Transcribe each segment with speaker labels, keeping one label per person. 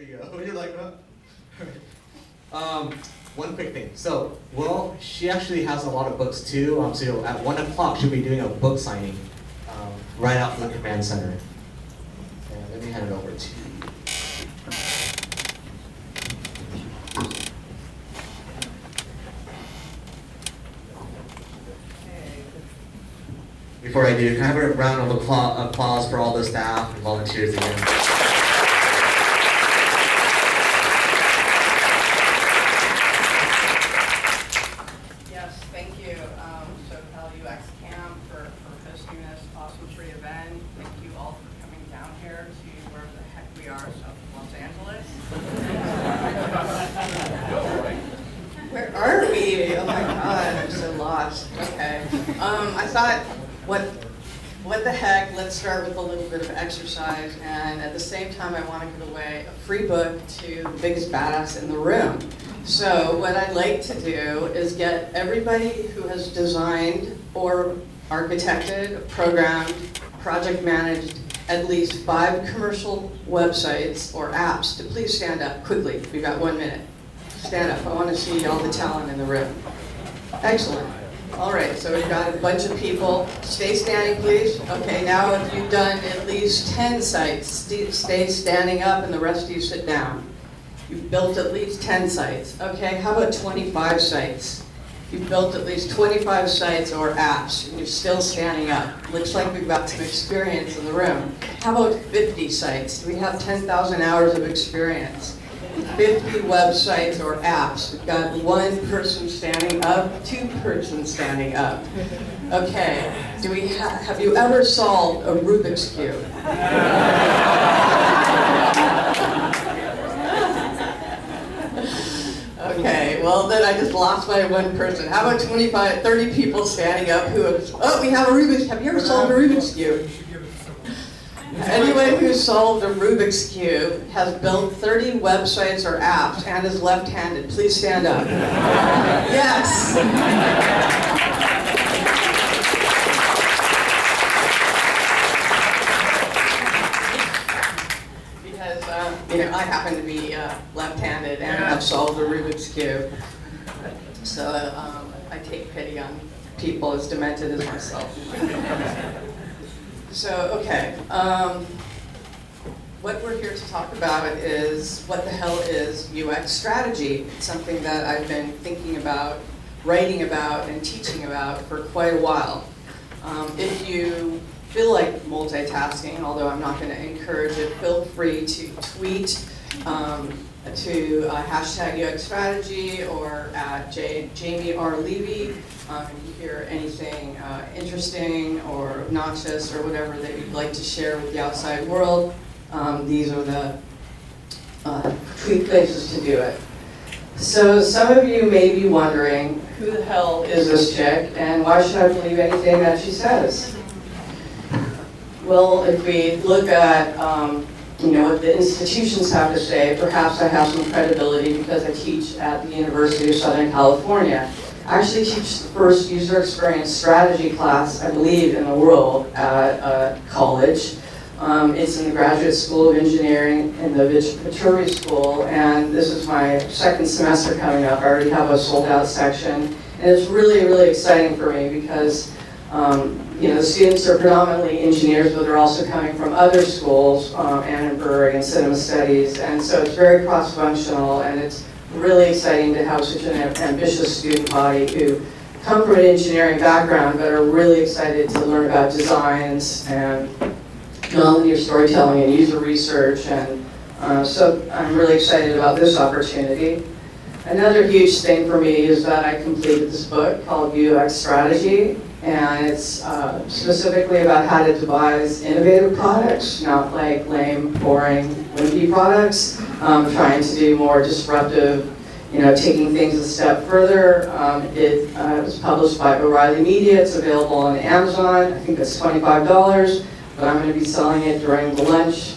Speaker 1: There you go. You're like, what? One quick thing. So, well, she actually has a lot of books too. So at 1 o'clock, she'll be doing a book signing right out from the command center. And let me hand it over to you. Before I do, can I have a round of applause for all the staff and volunteers again?
Speaker 2: Yes, thank you, SoCalUX Camp for hosting this awesome free event. Thank you all for coming down here to where the heck we are, South Los Angeles. Where are we? Oh my God, I'm so lost. Okay. I thought, what the heck, let's start with a little bit of exercise, and at the same time I want to give away a free book to the biggest badass in the room. So what I'd like to do is get everybody who has designed or architected, programmed, project managed at least 5 commercial websites or apps to please stand up quickly. We've got 1 minute. Stand up. I want to see all the talent in the room. Excellent. All right, so we've got a bunch of people. Stay standing, please. Okay, now if you've done at least 10 sites, stay standing up and the rest of you sit down. You've built at least 10 sites. Okay, how about 25 sites? You've built at least 25 sites or apps and you're still standing up. Looks like we've got some experience in the room. How about 50 sites? Do we have 10,000 hours of experience? 50 websites or apps. We've got 1 person standing up, 2 persons standing up. Okay, do we have you ever solved a Rubik's Cube? Okay, well then I just lost my 1 person. How about 25, 30 people standing up who have, oh, we have a Rubik's, have you ever solved a Rubik's Cube? Anyone who solved a Rubik's Cube has built 30 websites or apps and is left-handed. Please stand up. Yes. Because, I happen to be left-handed and have solved a Rubik's Cube. So I take pity on people as demented as myself. So, okay, what we're here to talk about is what the hell is UX strategy? It's something that I've been thinking about, writing about, and teaching about for quite a while. If you feel like multitasking, although I'm not going to encourage it, feel free to tweet to hashtag UX strategy or at Jaime Levy. If you hear anything interesting or obnoxious or whatever that you'd like to share with the outside world, these are the tweet places to do it. So some of you may be wondering, who the hell is this chick and why should I believe anything that she says? Well, if we look at what the institutions have to say, perhaps I have some credibility because I teach at the University of Southern California. I actually teach the first user experience strategy class, I believe, in the world at college. It's in the Graduate School of Engineering in the Venturi School, and this is my 2nd semester coming up. I already have a sold-out section, and it's really, really exciting for me because the students are predominantly engineers, but they're also coming from other schools, Annenberg and Cinema Studies, and so it's very cross-functional, and it's really exciting to have such an ambitious student body who come from an engineering background but are really excited to learn about designs and nonlinear storytelling and user research, and so I'm really excited about this opportunity. Another huge thing for me is that I completed this book called UX Strategy, and it's specifically about how to devise innovative products, not like lame, boring, wimpy products. Trying to do more disruptive, taking things a step further. It was published by O'Reilly Media. It's available on Amazon. I think it's $25, but I'm going to be selling it during the lunch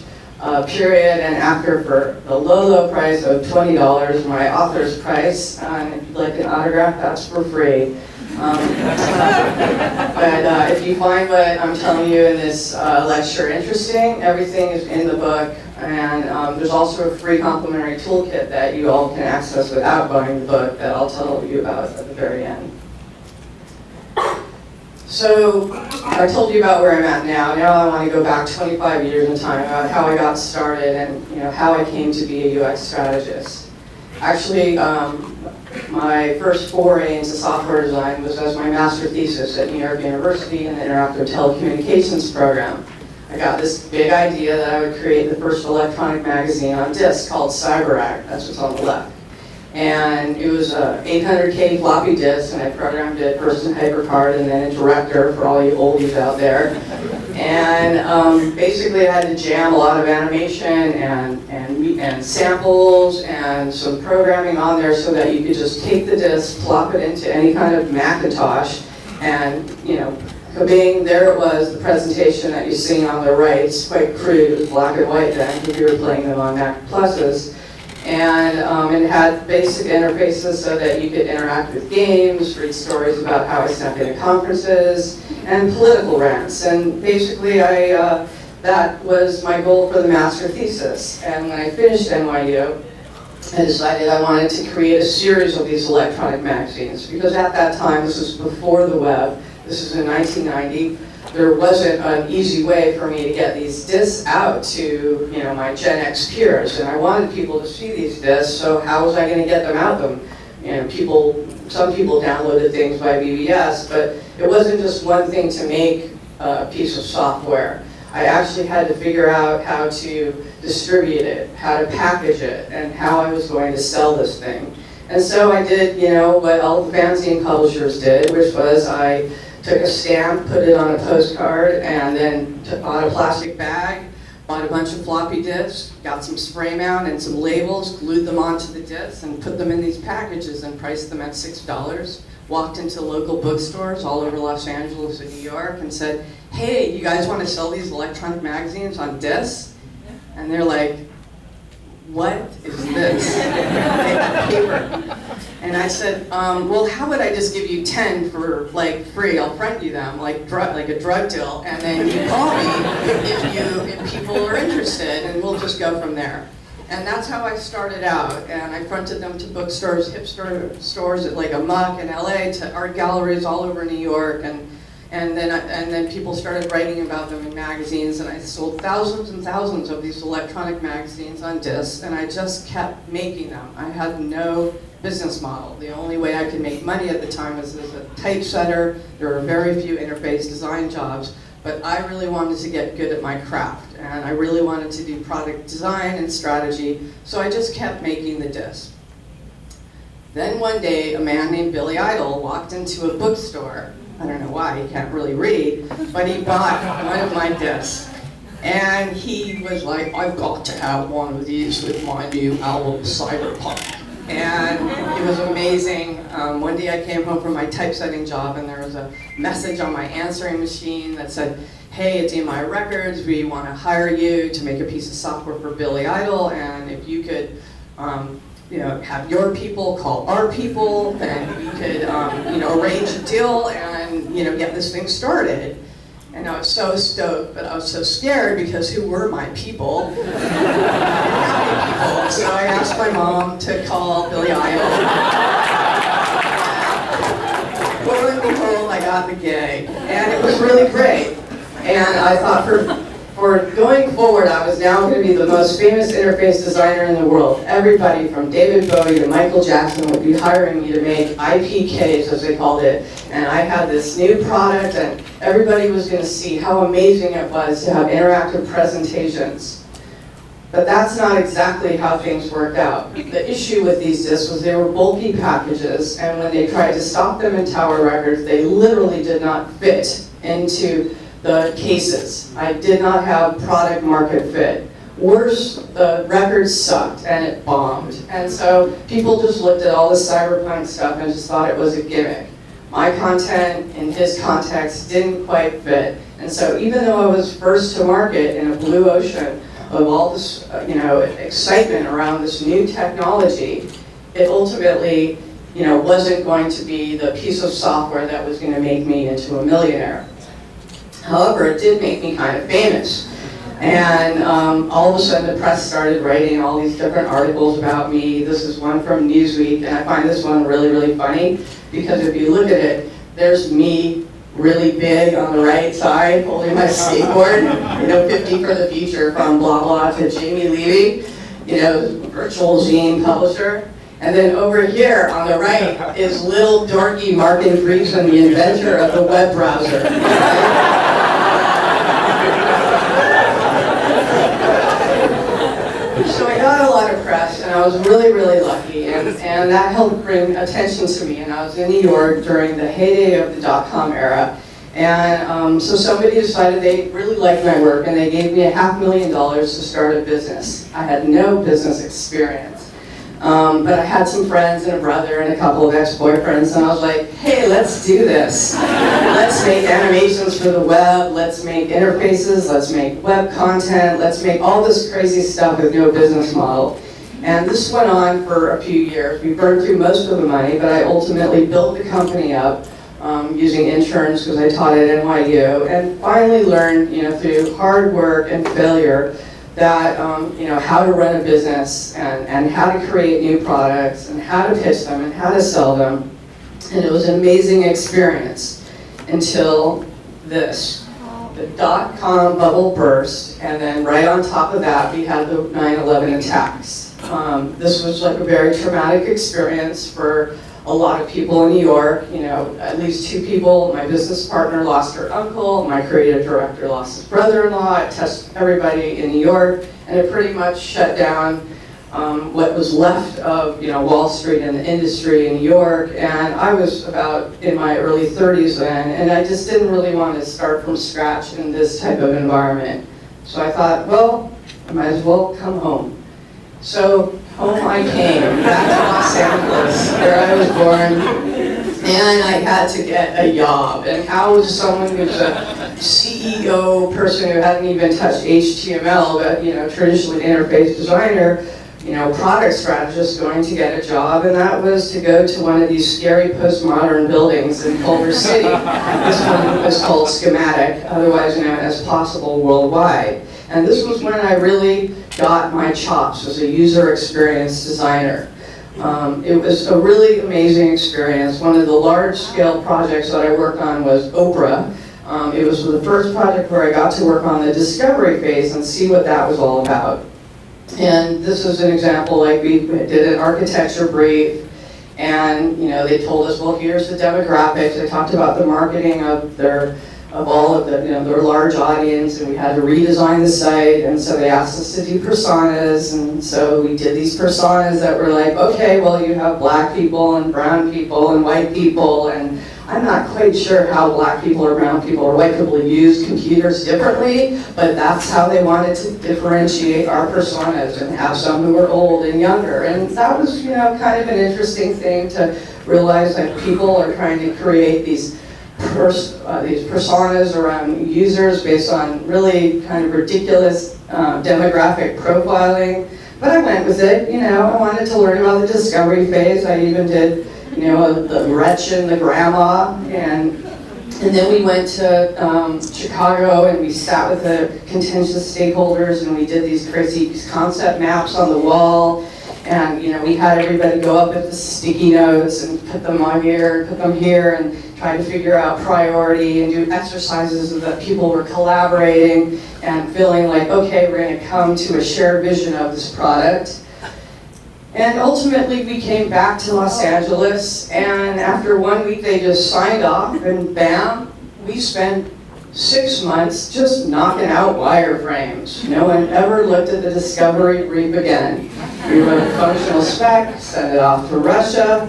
Speaker 2: period and after for the low price of $20, my author's price. And if you'd like an autograph, that's for free. But if you find what I'm telling you in this lecture interesting, everything is in the book. And there's also a free complimentary toolkit that you all can access without buying the book that I'll tell you about at the very end. So I told you about where I'm at now. Now I want to go back 25 years in time about how I got started and how I came to be a UX strategist. Actually, my first foray into software design was as my master thesis at New York University in the Interactive Telecommunications program. I got this big idea that I would create the first electronic magazine on disc called CyberAct. That's what's on the left. And it was a 800K floppy disk, and I programmed it first in HyperCard and then in Director for all you oldies out there. And basically I had to jam a lot of animation and samples and some programming on there so that you could just take the disk, plop it into any kind of Macintosh, and kabing, there it was, the presentation that you're seeing on the right. It's quite crude, it was black and white then, because we were playing them on Mac Pluses. And it had basic interfaces so that you could interact with games, read stories about how I snuck into conferences, and political rants. And basically, that was my goal for the master thesis. And when I finished NYU, I decided I wanted to create a series of these electronic magazines, because at that time, this was before the web, this is in 1990, there wasn't an easy way for me to get these discs out to my Gen X peers, and I wanted people to see these discs, so how was I going to get them out them? Some people downloaded things by BBS, but it wasn't just one thing to make a piece of software. I actually had to figure out how to distribute it, how to package it, and how I was going to sell this thing. And so I did, what all the fanzine publishers did, which was I took a stamp, put it on a postcard, and then bought a plastic bag, bought a bunch of floppy disks, got some spray mount and some labels, glued them onto the disks, and put them in these packages and priced them at $6. Walked into local bookstores all over Los Angeles and New York and said, hey, you guys want to sell these electronic magazines on discs? And they're like, what is this? Paper. And I said, well, how would I just give you 10 for free? I'll front you them like a drug deal, and then you call me if people are interested, and we'll just go from there. And that's how I started out. And I fronted them to bookstores, hipster stores at a Muck in LA, to art galleries all over New York, and then people started writing about them in magazines, and I sold thousands and thousands of these electronic magazines on discs, and I just kept making them. I had no business model. The only way I could make money at the time was as a typesetter. There were very few interface design jobs, but I really wanted to get good at my craft, and I really wanted to do product design and strategy, so I just kept making the discs. Then one day, a man named Billy Idol walked into a bookstore. I don't know why, he can't really read, but he bought one of my discs. And he was like, I've got to have one of these with my new album, Cyberpunk. And it was amazing. One day I came home from my typesetting job, and there was a message on my answering machine that said, hey, it's EMI Records, we want to hire you to make a piece of software for Billy Idol, and if you could have your people call our people, and we could arrange a deal and get this thing started. And I was so stoked, but I was so scared because who were my people? I didn't have any people. So I asked my mom to call Billy Idol. And lo and behold, I got the gig. And it was really great. And I thought for going forward, I was now going to be the most famous interface designer in the world. Everybody from David Bowie to Michael Jackson would be hiring me to make IPKs, as they called it. And I had this new product, and everybody was going to see how amazing it was to have interactive presentations. But that's not exactly how things worked out. The issue with these discs was they were bulky packages, and when they tried to stock them in Tower Records, they literally did not fit into the cases. I did not have product market fit. Worse, the records sucked and it bombed. And so people just looked at all this cyberpunk stuff and just thought it was a gimmick. My content in his context didn't quite fit. And so even though I was first to market in a blue ocean of all this excitement around this new technology, it ultimately wasn't going to be the piece of software that was going to make me into a millionaire. However, it did make me kind of famous. And all of a sudden the press started writing all these different articles about me. This is one from Newsweek, and I find this one really, really funny because if you look at it, there's me really big on the right side holding my skateboard, 50 for the future from blah blah to Jaime Levy, virtual zine publisher. And then over here on the right is little dorky Mark Andreessen, the inventor of the web browser. So I got a lot of press, and I was really, really lucky, and that helped bring attention to me. And I was in New York during the heyday of the dot-com era, and so somebody decided they really liked my work, and they gave me $500,000 to start a business. I had no business experience, but I had some friends and a brother and a couple of ex-boyfriends, and I was like, hey, let's do this. Let's make animations for the web, let's make interfaces, let's make web content, let's make all this crazy stuff with no business model. And this went on for a few years. We burned through most of the money, but I ultimately built the company up using interns because I taught at NYU, and finally learned, through hard work and failure, that how to run a business and how to create new products and how to pitch them and how to sell them. And it was an amazing experience until this. The dot-com bubble burst, and then right on top of that we had the 9/11 attacks. This was like a very traumatic experience for a lot of people in New York. At least 2 people. My business partner lost her uncle, my creative director lost his brother-in-law. It touched everybody in New York, and it pretty much shut down what was left of Wall Street and the industry in New York. And I was about in my early 30s then, and I just didn't really want to start from scratch in this type of environment. So I thought, well, I might as well come home. So home I came, back to Los Angeles, where I was born, and I had to get a job. And how was someone who's a CEO person who hadn't even touched HTML, but traditionally interface designer, product strategist going to get a job? And that was to go to one of these scary postmodern buildings in Culver City. This one was called Schematic, otherwise known as Possible Worldwide. And this was when I really got my chops as a user experience designer. It was a really amazing experience. One of the large-scale projects that I worked on was Oprah. It was the first project where I got to work on the discovery phase and see what that was all about. And this is an example, like we did an architecture brief, and they told us, well, here's the demographics. They talked about the marketing of all of their large audience, and we had to redesign the site, and so they asked us to do personas, and so we did these personas that were like, okay, well, you have black people and brown people and white people, and I'm not quite sure how black people or brown people or white people use computers differently, but that's how they wanted to differentiate our personas and have some who were old and younger. And that was, kind of an interesting thing to realize that people are trying to create these personas around users based on really kind of ridiculous demographic profiling. But I went with it, I wanted to learn about the discovery phase. I even did the wretch and the grandma, and then we went to Chicago, and we sat with the contentious stakeholders, and we did these crazy concept maps on the wall, and we had everybody go up with the sticky notes and put them on here, and put them here, and try to figure out priority and do exercises so that people were collaborating and feeling like, okay, we're going to come to a shared vision of this product. And ultimately, we came back to Los Angeles, and after 1 week, they just signed off, and bam, we spent 6 months just knocking out wireframes. No one ever looked at the discovery brief again. We wrote a functional spec, sent it off to Russia.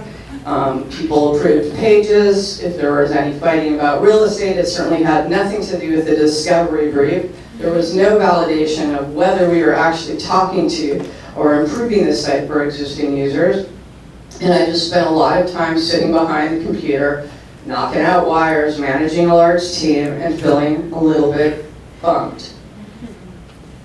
Speaker 2: People approved pages. If there was any fighting about real estate, it certainly had nothing to do with the discovery brief. There was no validation of whether we were actually talking to or improving the site for existing users. And I just spent a lot of time sitting behind the computer, knocking out wires, managing a large team, and feeling a little bit bummed.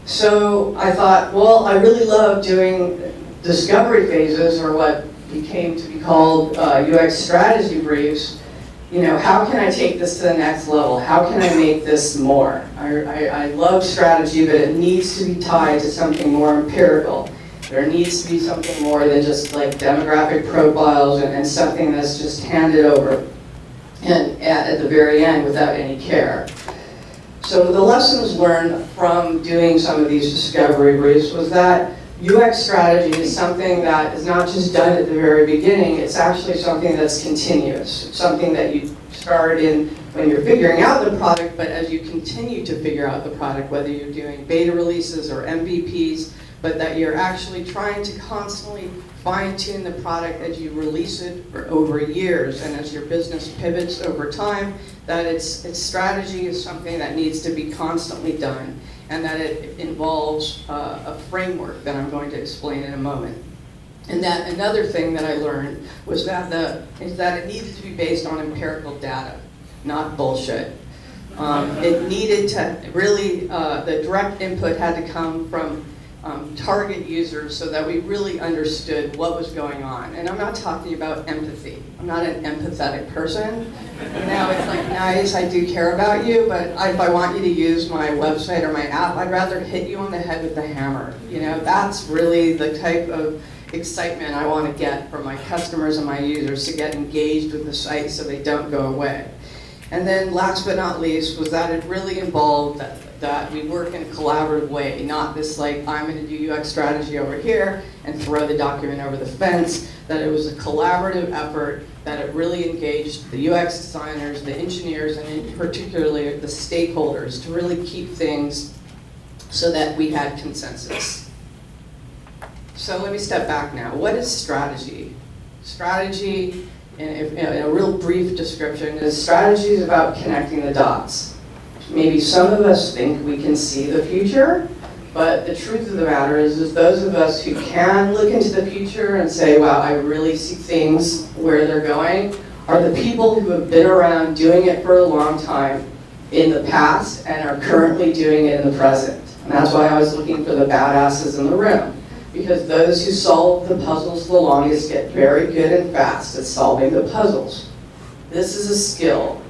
Speaker 2: So I thought, well, I really love doing discovery phases, or what became to be called UX strategy briefs. How can I take this to the next level? How can I make this more? I I love strategy, but it needs to be tied to something more empirical. There needs to be something more than just like demographic profiles and something that's just handed over and at the very end without any care. So the lessons learned from doing some of these discovery briefs was that UX strategy is something that is not just done at the very beginning, it's actually something that's continuous. It's something that you start in when you're figuring out the product, but as you continue to figure out the product, whether you're doing beta releases or MVPs, but that you're actually trying to constantly fine-tune the product as you release it for over years, and as your business pivots over time, that its strategy is something that needs to be constantly done, and that it involves a framework that I'm going to explain in a moment. And that another thing that I learned was that it needed to be based on empirical data, not bullshit. It needed to really, the direct input had to come from target users so that we really understood what was going on. And I'm not talking about empathy. I'm not an empathetic person. Now it's like, nice, I do care about you, but if I want you to use my website or my app, I'd rather hit you on the head with the hammer. You know, that's really the type of excitement I want to get from my customers and my users, to get engaged with the site so they don't go away. And then last but not least was that it really involved that we work in a collaborative way, not this like, I'm going to do UX strategy over here and throw the document over the fence, that it was a collaborative effort, that it really engaged the UX designers, the engineers, and particularly the stakeholders to really keep things so that we had consensus. So let me step back now. What is strategy? Strategy, in a real brief description, is strategy is about connecting the dots. Maybe some of us think we can see the future, but the truth of the matter is those of us who can look into the future and say, wow, I really see things where they're going, are the people who have been around doing it for a long time in the past and are currently doing it in the present. And that's why I was looking for the badasses in the room. Because those who solve the puzzles the longest get very good and fast at solving the puzzles. This is a skill,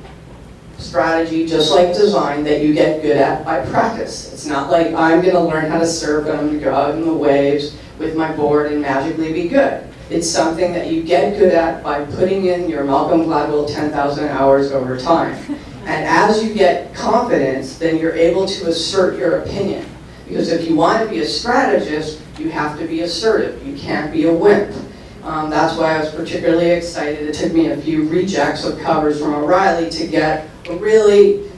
Speaker 2: strategy, just like design, that you get good at by practice. It's not like I'm going to learn how to surf and I'm going to go out in the waves with my board and magically be good. It's something that you get good at by putting in your Malcolm Gladwell 10,000 hours over time. And as you get confidence, then you're able to assert your opinion. Because if you want to be a strategist, you have to be assertive. You can't be a wimp. That's why I was particularly excited. It took me a few rejects of covers from O'Reilly to get a really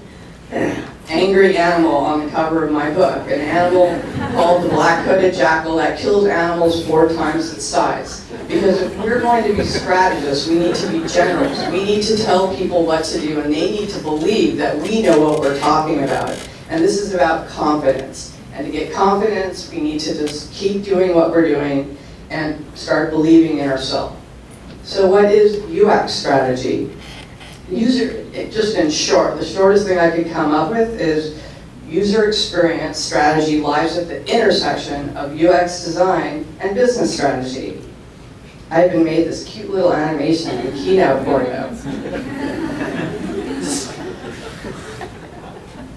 Speaker 2: angry animal on the cover of my book. An animal called the black-coated jackal that kills animals 4 times its size. Because if we're going to be strategists, we need to be generals. We need to tell people what to do, and they need to believe that we know what we're talking about. And this is about confidence. And to get confidence, we need to just keep doing what we're doing and start believing in ourselves. So what is UX strategy? Just in short, the shortest thing I could come up with is user experience strategy lies at the intersection of UX design and business strategy. I even made this cute little animation in Keynote for you.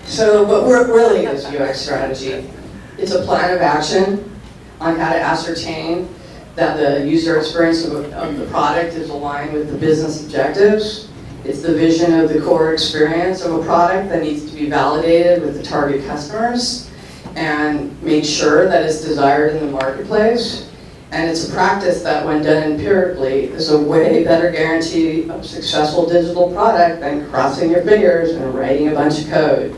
Speaker 2: So what really is UX strategy? It's a plan of action on how to ascertain that the user experience of the product is aligned with the business objectives. It's the vision of the core experience of a product that needs to be validated with the target customers and make sure that it's desired in the marketplace. And it's a practice that, when done empirically, is a way better guarantee of successful digital product than crossing your fingers and writing a bunch of code.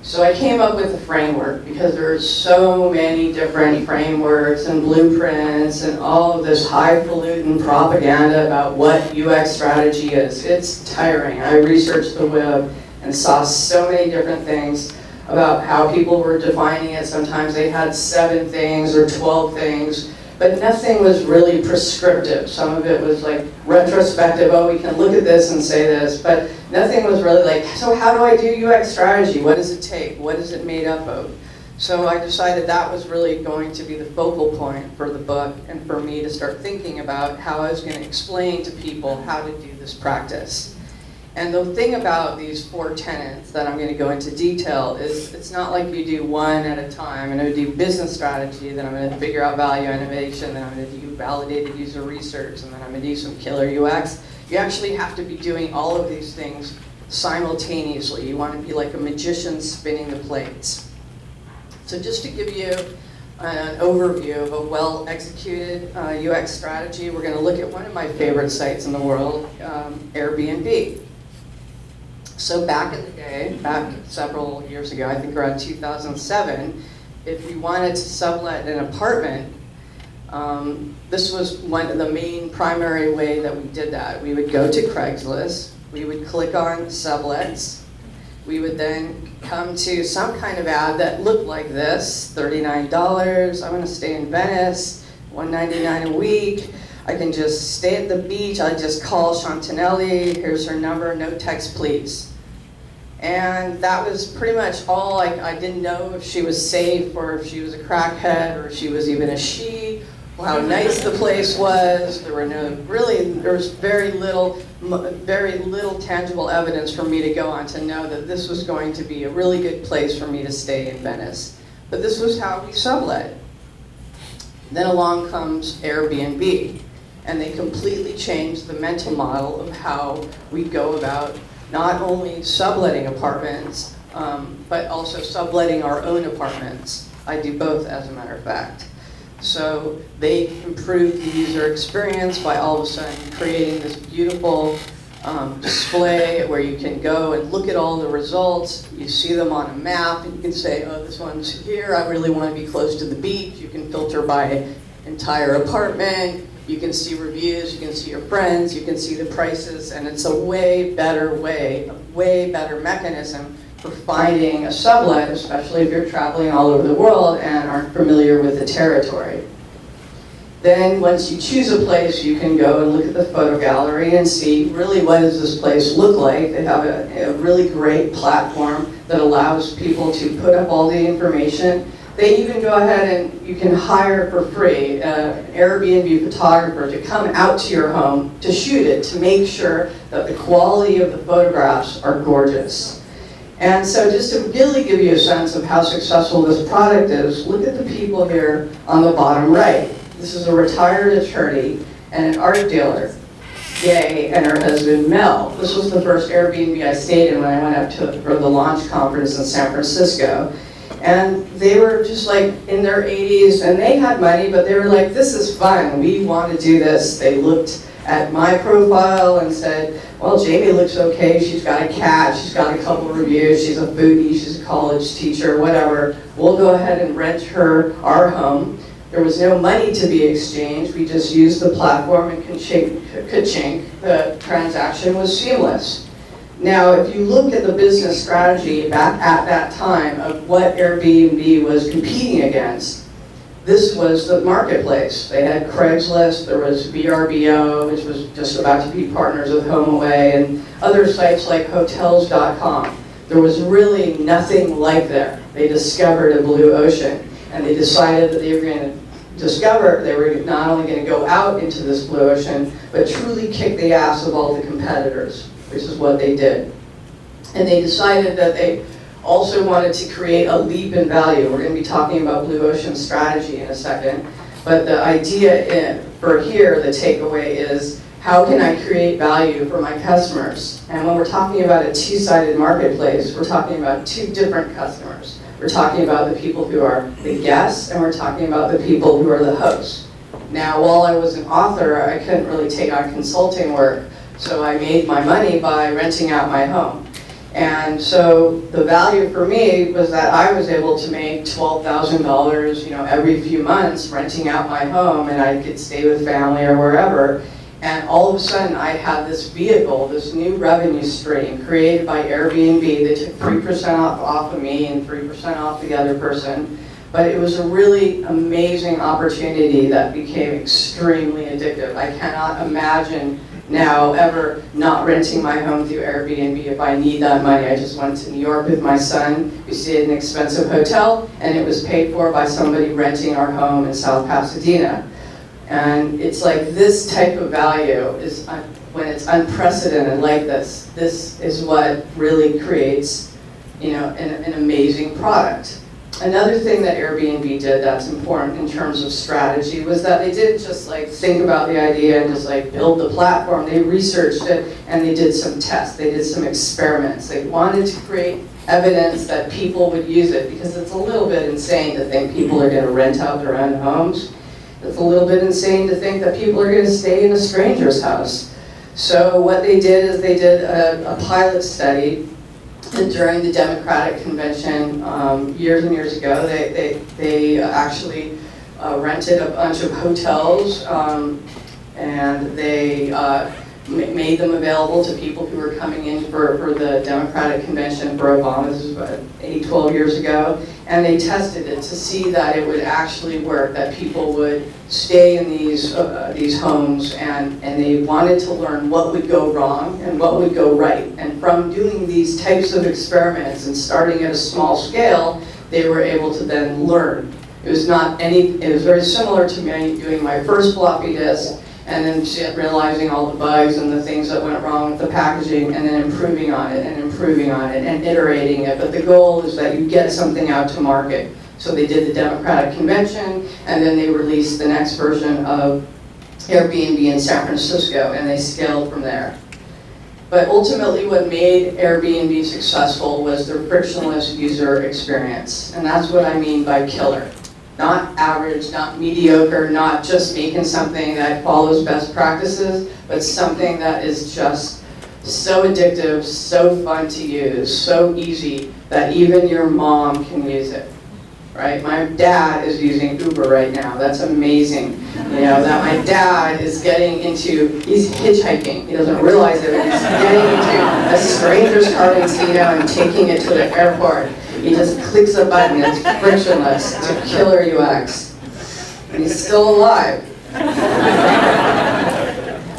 Speaker 2: So I came up with a framework because there are so many different frameworks and blueprints and all of this highfalutin propaganda about what UX strategy is. It's tiring. I researched the web and saw so many different things about how people were defining it. Sometimes they had 7 things or 12 things, but nothing was really prescriptive. Some of it was like retrospective, oh, we can look at this and say this, but nothing was really like, so how do I do UX strategy? What does it take? What is it made up of? So I decided that was really going to be the focal point for the book and for me to start thinking about how I was going to explain to people how to do this practice. And the thing about these 4 tenets that I'm going to go into detail is it's not like you do one at a time. I'm going to do business strategy, then I'm going to figure out value innovation, then I'm going to do validated user research, and then I'm going to do some killer UX. You actually have to be doing all of these things simultaneously. You want to be like a magician spinning the plates. So just to give you an overview of a well-executed UX strategy, we're going to look at one of my favorite sites in the world, Airbnb. So back in the day, back several years ago, I think around 2007, if you wanted to sublet an apartment, this was one of the main primary way that we did that. We would go to Craigslist, we would click on sublets, we would then come to some kind of ad that looked like this, $39, I'm gonna stay in Venice, $199 a week, I can just stay at the beach, I just call Chantanelli, here's her number, no text please. And that was pretty much all. I didn't know if she was safe or if she was a crackhead or if she was even a she, how nice the place was. There was very little tangible evidence for me to go on to know that this was going to be a really good place for me to stay in Venice. But this was how we sublet. Then along comes Airbnb, and they completely changed the mental model of how we go about not only subletting apartments, but also subletting our own apartments. I do both, as a matter of fact. So they improved the user experience by all of a sudden creating this beautiful display where you can go and look at all the results. You see them on a map, and you can say, oh, this one's here, I really want to be close to the beach. You can filter by entire apartment. You can see reviews, you can see your friends, you can see the prices, and it's a way better mechanism for finding a sublet, especially if you're traveling all over the world and aren't familiar with the territory. Then once you choose a place, you can go and look at the photo gallery and see really what does this place look like. They have a really great platform that allows people to put up all the information. They even go ahead and you can hire for free an Airbnb photographer to come out to your home to shoot it, to make sure that the quality of the photographs are gorgeous. And so just to really give you a sense of how successful this product is, look at the people here on the bottom right. This is a retired attorney and an art dealer, Gay, and her husband Mel. This was the first Airbnb I stayed in when I went up for the launch conference in San Francisco. And they were just like in their 80s, and they had money, but they were like, this is fun, we want to do this. They looked at my profile and said, well, Jamie looks okay, she's got a cat, she's got a couple reviews, she's a foodie, she's a college teacher, whatever. We'll go ahead and rent her our home. There was no money to be exchanged, we just used the platform and ka-chink, the transaction was seamless. Now, if you look at the business strategy back at that time of what Airbnb was competing against, this was the marketplace. They had Craigslist, there was VRBO, which was just about to be partners with HomeAway, and other sites like Hotels.com. There was really nothing like there. They discovered a blue ocean, and they decided that they were going to discover they were not only going to go out into this blue ocean, but truly kick the ass of all the competitors, which is what they did. And they decided that they also wanted to create a leap in value. We're going to be talking about blue ocean strategy in a second. But the idea for here, the takeaway is, how can I create value for my customers? And when we're talking about a two-sided marketplace, we're talking about two different customers. We're talking about the people who are the guests, and we're talking about the people who are the hosts. Now, while I was an author, I couldn't really take on consulting work, so I made my money by renting out my home. And so the value for me was that I was able to make $12,000, every few months renting out my home, and I could stay with family or wherever. And all of a sudden I had this vehicle, this new revenue stream created by Airbnb. They took 3% off of me and 3% off the other person. But it was a really amazing opportunity that became extremely addictive. I cannot imagine now ever not renting my home through Airbnb if I need that money. I just went to New York with my son. We stayed in an expensive hotel, and it was paid for by somebody renting our home in South Pasadena. And it's like this type of value is when it's unprecedented like this, this is what really creates, an amazing product. Another thing that Airbnb did that's important in terms of strategy was that they didn't just like think about the idea and just like build the platform. They researched it and they did some tests. They did some experiments. They wanted to create evidence that people would use it, because it's a little bit insane to think people are going to rent out their own homes. It's a little bit insane to think that people are going to stay in a stranger's house. So what they did is they did a pilot study. And during the Democratic Convention years and years ago, they actually rented a bunch of hotels and they made them available to people who were coming in for the Democratic Convention for Obama. This was about 12 years ago. And they tested it to see that it would actually work, that people would stay in these homes, and they wanted to learn what would go wrong and what would go right. And from doing these types of experiments and starting at a small scale, they were able to then learn. It was very similar to me doing my first floppy disk and then realizing all the bugs and the things that went wrong with the packaging, and then improving on it and improving on it and iterating it. But the goal is that you get something out to market. So they did the Democratic Convention, and then they released the next version of Airbnb in San Francisco, and they scaled from there. But ultimately what made Airbnb successful was their frictionless user experience. And that's what I mean by killer. Not average, not mediocre, not just making something that follows best practices, but something that is just so addictive, so fun to use, so easy that even your mom can use it, right? My dad is using Uber right now. That's amazing. That my dad is he's hitchhiking. He doesn't realize it, but he's getting into a stranger's car in Casino and taking it to the airport. He just clicks a button. It's frictionless. It's a killer UX. And he's still alive.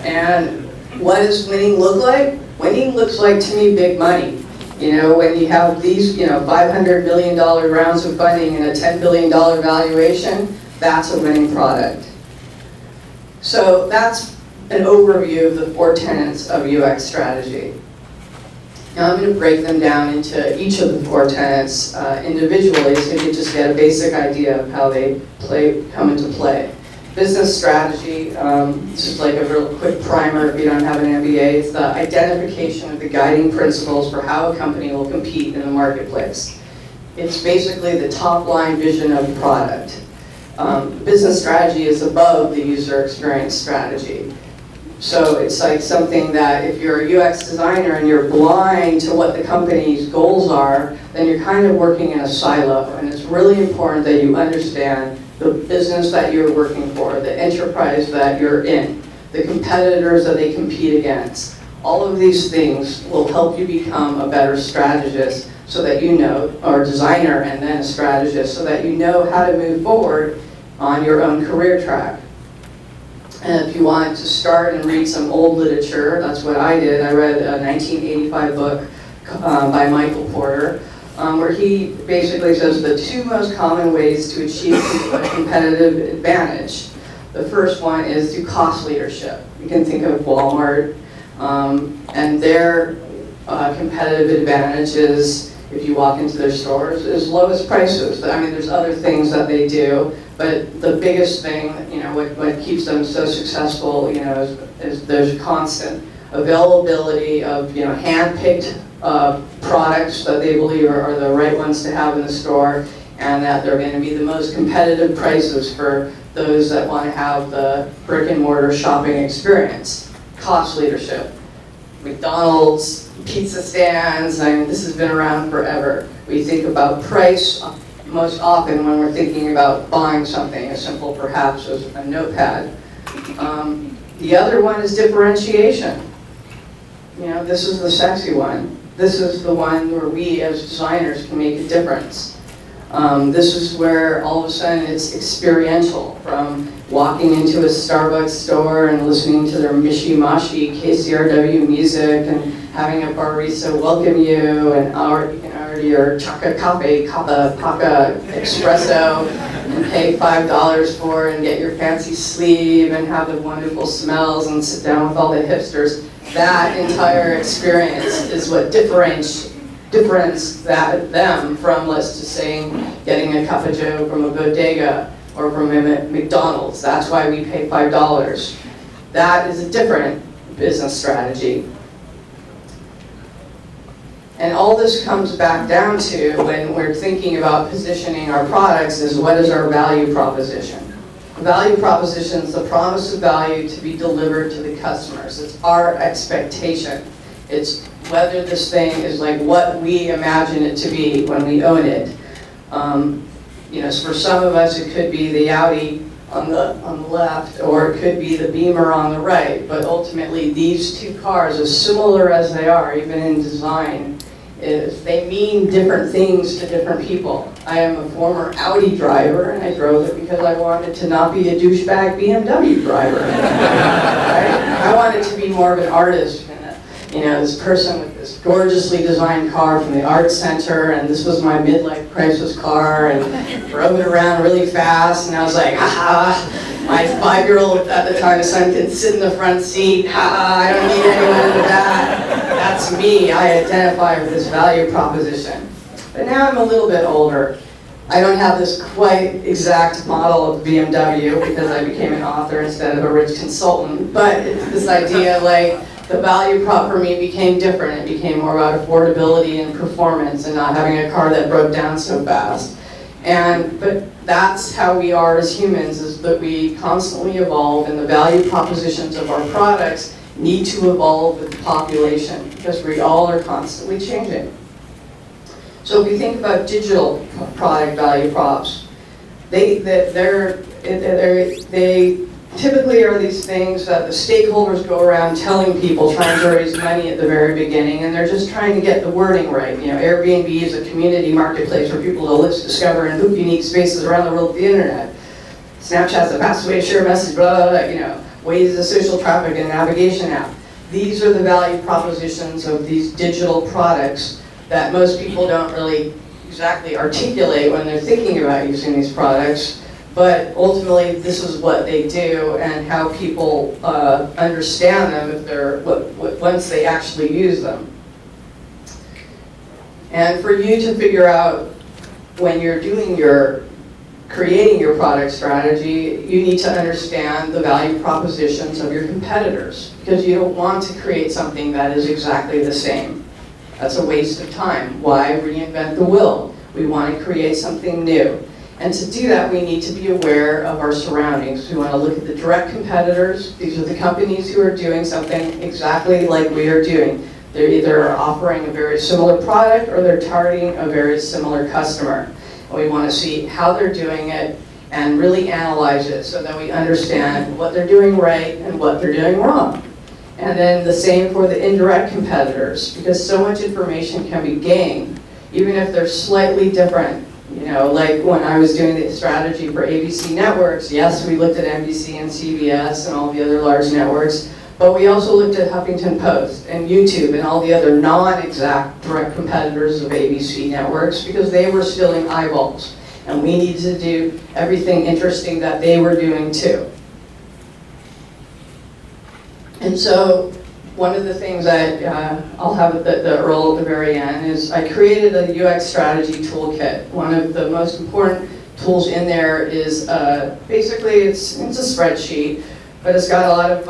Speaker 2: And what does winning look like? Winning looks like, to me, big money. When you have these, $500 million rounds of funding and a $10 billion valuation, that's a winning product. So that's an overview of the 4 tenets of UX strategy. Now I'm going to break them down into each of the 4 tenets individually, so you can just get a basic idea of how they come into play. Business strategy, this is like a real quick primer if you don't have an MBA. It's the identification of the guiding principles for how a company will compete in the marketplace. It's basically the top line vision of the product. Business strategy is above the user experience strategy. So it's like something that if you're a UX designer and you're blind to what the company's goals are, then you're kind of working in a silo. And it's really important that you understand the business that you're working for, the enterprise that you're in, the competitors that they compete against. All of these things will help you become a better strategist, so that or designer and then a strategist, so that you know how to move forward on your own career track. And if you want to start and read some old literature, that's what I did. I read a 1985 book by Michael Porter, where he basically says the 2 most common ways to achieve a competitive advantage. The first one is through cost leadership. You can think of Walmart and their competitive advantage is, if you walk into their stores, is lowest prices. I mean, there's other things that they do, but the biggest thing, what keeps them so successful, is there's constant availability of, hand-picked products that they believe are the right ones to have in the store, and that they're going to be the most competitive prices for those that want to have the brick and mortar shopping experience. Cost leadership. McDonald's, pizza stands, this has been around forever. We think about price most often when we're thinking about buying something as simple perhaps as a notepad. The other one is differentiation. This is the sexy one. This is the one where we as designers can make a difference. This is where all of a sudden it's experiential, from walking into a Starbucks store and listening to their mishy-mashy KCRW music and having a barista welcome you and order your chaka cafe, kappa, paca, espresso, and pay $5 for and get your fancy sleeve and have the wonderful smells and sit down with all the hipsters. That entire experience is what differentiates them from, let's just say, getting a cup of joe from a bodega or from a McDonald's. That's why we pay $5. That is a different business strategy. And all this comes back down to, when we're thinking about positioning our products, is what is our value proposition? Value proposition is the promise of value to be delivered to the customers. It's our expectation. It's whether this thing is like what we imagine it to be when we own it. For some of us, it could be the Audi on the left, or it could be the Beamer on the right. But ultimately, these two cars, as similar as they are, even in design, they mean different things to different people. I am a former Audi driver, and I drove it because I wanted to not be a douchebag BMW driver. Right? I wanted to be more of an artist, and this person with this gorgeously designed car from the art center, and this was my midlife crisis car, and drove it around really fast, and I was like, haha, my 5-year-old at the time son can sit in the front seat, haha, I don't need anyone in the back. That's me. I identify with this value proposition. But now I'm a little bit older. I don't have this quite exact model of BMW because I became an author instead of a rich consultant. But it's this idea, like, the value prop for me became different. It became more about affordability and performance and not having a car that broke down so fast. But that's how we are as humans, is that we constantly evolve, and the value propositions of our products need to evolve with the population, because we all are constantly changing. So if we think about digital product value props, they typically are these things that the stakeholders go around telling people, trying to raise money at the very beginning, and they're just trying to get the wording right. Airbnb is a community marketplace for people to list, discover, and book unique spaces around the world with the internet. Snapchat's the fastest way to share a message, blah, blah, blah, Waze is a social traffic and navigation app. These are the value propositions of these digital products that most people don't really exactly articulate when they're thinking about using these products. But ultimately, this is what they do, and how people understand them if once they actually use them. And for you to figure out, when you're creating your product strategy, you need to understand the value propositions of your competitors, because you don't want to create something that is exactly the same. That's a waste of time. Why reinvent the wheel? We want to create something new. And to do that, we need to be aware of our surroundings. We want to look at the direct competitors. These are the companies who are doing something exactly like we are doing. They're either offering a very similar product, or they're targeting a very similar customer. We want to see how they're doing it and really analyze it, so that we understand what they're doing right and what they're doing wrong. And then the same for the indirect competitors, because so much information can be gained, even if they're slightly different. Like when I was doing the strategy for ABC networks, yes, we looked at NBC and CBS and all the other large networks, but we also looked at Huffington Post and YouTube and all the other non-exact direct competitors of ABC networks, because they were stealing eyeballs, and we needed to do everything interesting that they were doing too. And so one of the things that I'll have the Earl at the very end is I created a UX strategy toolkit. One of the most important tools in there is basically it's a spreadsheet, but it's got a lot of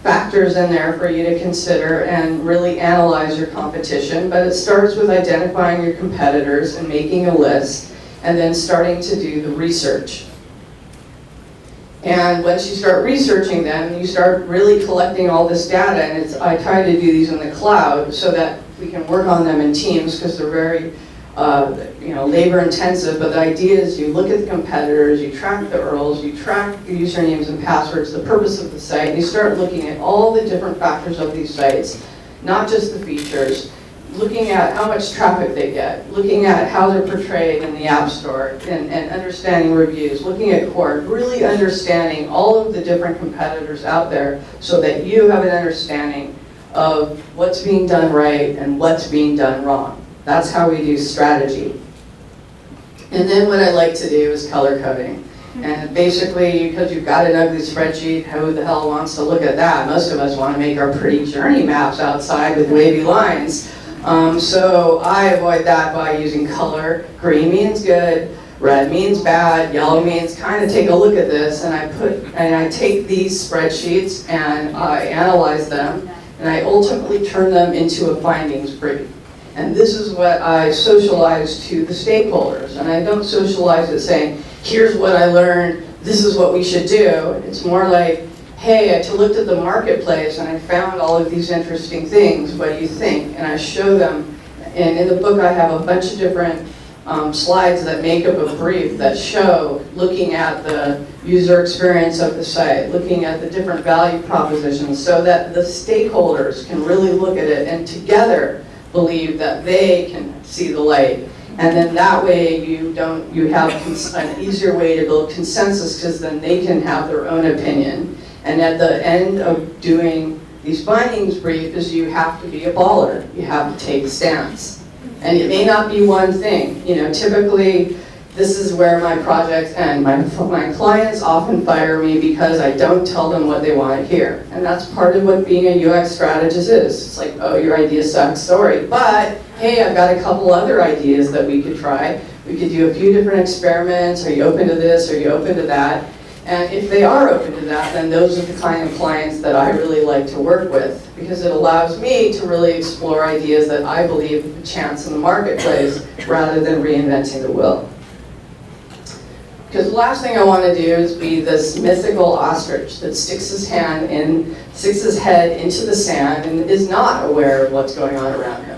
Speaker 2: factors in there for you to consider and really analyze your competition. But it starts with identifying your competitors and making a list, and then starting to do the research. And once you start researching them, you start really collecting all this data. And I try to do these in the cloud so that we can work on them in teams, because they're very labor intensive. But the idea is you look at the competitors, you track the URLs, you track the usernames and passwords, the purpose of the site, and you start looking at all the different factors of these sites, not just the features, looking at how much traffic they get, looking at how they're portrayed in the App Store, and understanding reviews, looking at core, really understanding all of the different competitors out there, so that you have an understanding of what's being done right and what's being done wrong. That's how we do strategy. And then what I like to do is color coding. And basically, because you've got an ugly spreadsheet, who the hell wants to look at that? Most of us want to make our pretty journey maps outside with wavy lines. So I avoid that by using color. Green means good, red means bad, yellow means kind of take a look at this, and I take these spreadsheets and I analyze them, and I ultimately turn them into a findings brief. And this is what I socialize to the stakeholders. And I don't socialize it saying, here's what I learned, this is what we should do. It's more like, hey, I looked at the marketplace and I found all of these interesting things, what do you think? And I show them, and in the book I have a bunch of different slides that make up a brief that show, looking at the user experience of the site, looking at the different value propositions, so that the stakeholders can really look at it and together believe that they can see the light. And then that way you have an easier way to build consensus, because then they can have their own opinion. And at the end of doing these findings briefs, you have to be a baller. You have to take a stance. And it may not be one thing. You know, typically this is where my projects end. My clients often fire me because I don't tell them what they want to hear. And that's part of what being a UX strategist is. It's like, oh, your idea sucks, sorry. But hey, I've got a couple other ideas that we could try. We could do a few different experiments. Are you open to this? Are you open to that? And if they are open to that, then those are the kind of clients that I really like to work with, because it allows me to really explore ideas that I believe have a chance in the marketplace rather than reinventing the wheel. Because the last thing I want to do is be this mythical ostrich that sticks his head into the sand and is not aware of what's going on around him.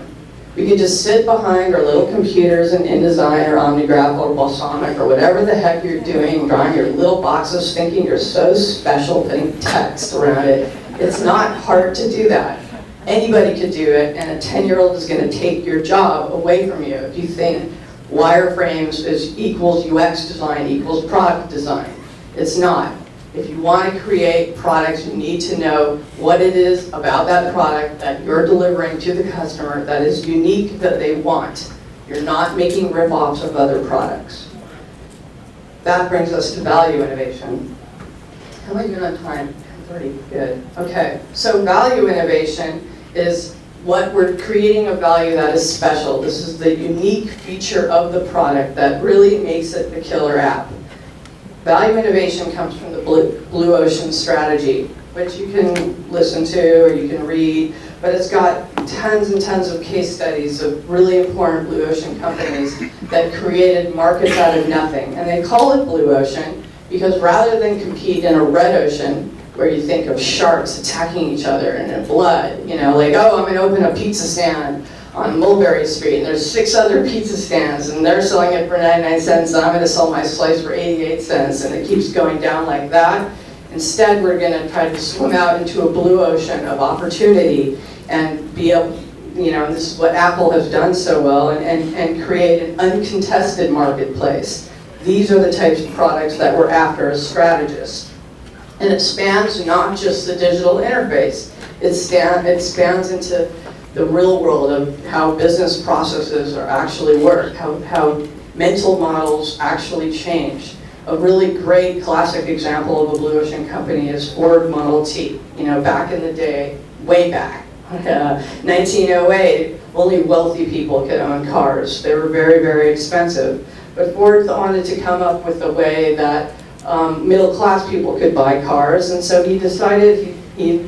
Speaker 2: We can just sit behind our little computers in InDesign or OmniGraph or Balsamic or whatever the heck you're doing, drawing your little boxes, thinking you're so special, putting text around it. It's not hard to do that. Anybody could do it, and a 10-year-old is going to take your job away from you if you think wireframes equals UX design equals product design. It's not. If you want to create products, you need to know what it is about that product that you're delivering to the customer that is unique, that they want. You're not making rip-offs of other products. That brings us to value innovation. How am I doing on time? 30, good. Okay, so value innovation is what we're creating a value that is special. This is the unique feature of the product that really makes it the killer app. Value innovation comes from the Blue Ocean strategy, which you can listen to or you can read, but it's got tons and tons of case studies of really important Blue Ocean companies that created markets out of nothing. And they call it Blue Ocean because rather than compete in a red ocean, where you think of sharks attacking each other and blood, you know, like, oh, I'm going to open a pizza stand on Mulberry Street, and there's 6 other pizza stands, and they're selling it for 99 cents, and I'm going to sell my slice for 88 cents, and it keeps going down like that. Instead, we're going to try to swim out into a blue ocean of opportunity and be able, you know, and this is what Apple has done so well, and create an uncontested marketplace. These are the types of products that we're after as strategists. And it spans not just the digital interface, it spans into the real world of how business processes are actually work, how mental models actually change. A really great classic example of a Blue Ocean company is Ford Model T. You know, back in the day, way back, 1908, only wealthy people could own cars. They were very, very expensive. But Ford wanted to come up with a way that middle-class people could buy cars, and so he decided he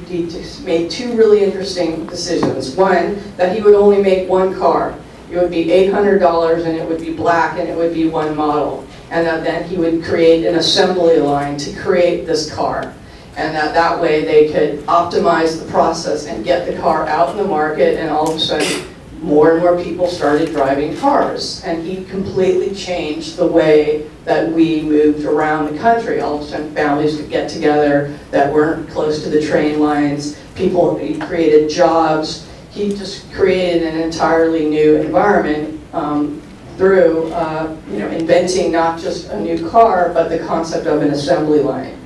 Speaker 2: made 2 really interesting decisions. One, that he would only make 1 car. It would be $800 and it would be black and it would be 1 model. And then he would create an assembly line to create this car. And that way they could optimize the process and get the car out in the market, and all of a sudden more and more people started driving cars. And he completely changed the way that we moved around the country. All of a sudden families could get together that weren't close to the train lines. He created jobs. He just created an entirely new environment through inventing not just a new car, but the concept of an assembly line.